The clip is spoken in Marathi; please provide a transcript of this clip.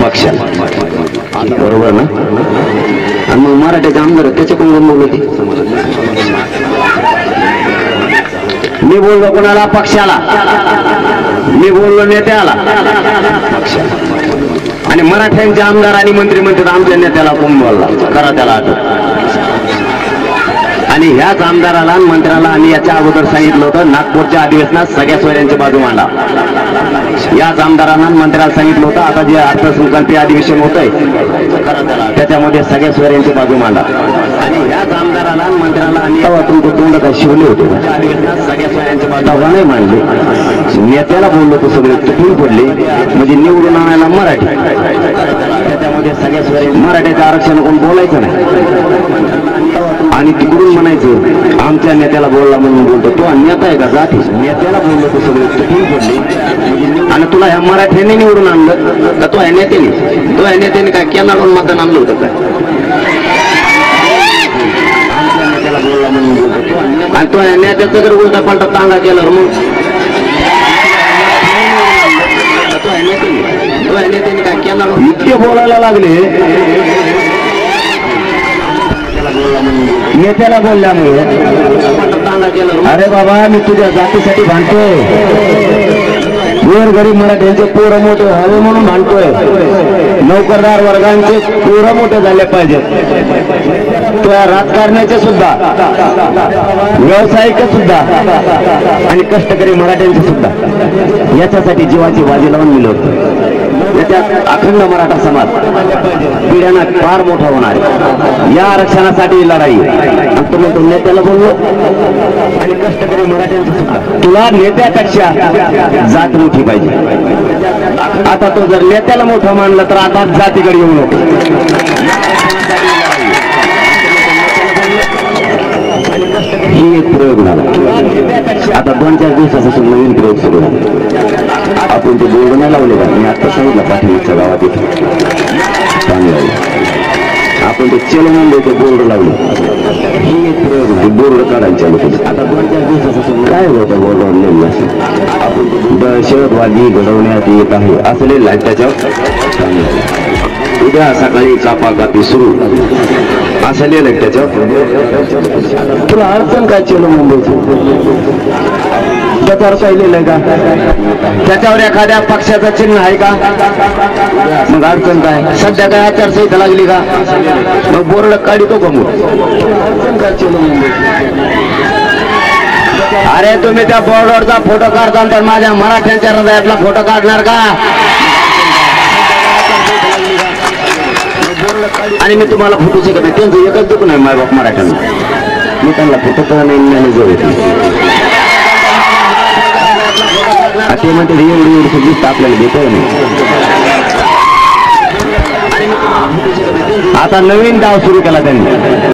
पक्षाला, बरोबर ना? आणि मग मराठीचे आमदार त्याच्याकडून बोलत मी बोललो कोणाला? पक्षाला. मी बोललो नेत्याला. आणि मराठ्यांचे आमदार आणि मंत्री म्हणतात आमच्या नेत्याला कोण बोलला, करा त्याला अटक. आणि ह्याच आमदाराला आणि मंत्र्याला आम्ही याच्या अगोदर सांगितलं होतं नागपूरच्या अधिवेशनात सगळ्या सोयऱ्यांची बाजू मांडा. याच आमदारांना आणि मंत्र्याला सांगितलं होतं आता जे अर्थसंकल्पीय अधिवेशन होतंय त्याच्यामध्ये सगळ्या सोयऱ्यांची बाजू मांडा. आणि ह्याच आमदाराला आणि मंत्र्याला आम्ही तुमचं तोंड काय शिवले होते अधिवेशनात सगळ्या सोयऱ्यांची बाजू नाही मांडली. नेत्याला बोललो तर सगळे तुटून पडले. म्हणजे निवडून आणायला मराठी, त्याच्यामध्ये सगळ्या सोयरे मराठीचं आरक्षण कोण बोलायचं नाही. आणि तिकडून म्हणायचं आमच्या नेत्याला बोलला म्हणून बोलतो. तो नेता आहे का? जाती. नेत्याला बोललो तो सगळे तुटून पडले. आणि तुला ह्या मराठ्याने निवडून आणलं का? तो ह्या नेत्याने काय केंद्राकडून मतदान आणलं होतं काय? आमच्या नेत्याला बोलला म्हणून बोलतो. आणि तो ह्या नेत्याचं जर उलटा पालटा चांगला केला मग तो ह्या नेत्याने काय केंद्राकडून इतके बोलायला लागले. नेत्याला बोलल्यामुळे अरे बाबा मी तुझ्या जातीसाठी भांडतोय. गोर गरीब मराठ्यांचे पोरं मोठे व्हावे म्हणून भांडतोय. नोकरदार वर्गांचे पोरं मोठे झाले पाहिजेत. त्या राजकारण्याचे सुद्धा, व्यावसायिक सुद्धा आणि कष्टकरी मराठ्यांचे सुद्धा याच्यासाठी जीवाची बाजी लावून दिलं होतं. त्याच्यात अखंड मराठा समाज पिढ्यानं फार मोठा होणार आहे. या आरक्षणासाठी लढाई. तुम्ही तो नेत्याला बोललो आणि कष्टकरी मराठ्यांचं सुद्धा. तुला नेत्यापेक्षा जात मोठी पाहिजे. आता तो जर नेत्याला मोठा मानला तर आता जातीकडे येऊ नको. ही एक प्रयोग झाला. आता 2-4 दिवसापासून नवीन प्रयोग सुरू झाला. आपण ते बोर्ड नाही लावले का? मी आता सांगितलं पाठीमागच्या गावात आपण ते चलो म्हणले ते बोर्ड लावले. ही एक प्रयोग बोर्ड काढायला चालू केलं. आता 2-4 दिवसापासून काय होतं बोर्डवर लिहिलं दहशतवादी घडवण्यात येत आहे असं लिहिलं आहे त्याच्यावर. उद्या सकाळी चापाकापी सुरू असं लिहिलं त्याच्यावर. तुला अडचण काय चलो मुंबईची? त्याच्यावर काय लिहिलंय का? त्याच्यावर एखाद्या पक्षाचं चिन्ह आहे का? मग अडचण काय? सध्या काय आचारसंहिता लागली का? मग बोर्ड काढतो का? मग अडचण काय चलो मुंबईची? अरे तुम्ही त्या बोर्डवरचा फोटो काढता तर माझ्या मराठ्यांच्या हृदयातला फोटो काढणार का? आणि मी तुम्हाला फोटो शिकत नाही. त्यांचं एकच दुःख नाही मायबाप मराठ्यांना. मी त्यांना फोटो का नाही जोड ते म्हणते एवढी दिसत आपल्याला देतो नाही. आता नवीन डाव सुरू केला त्यांनी.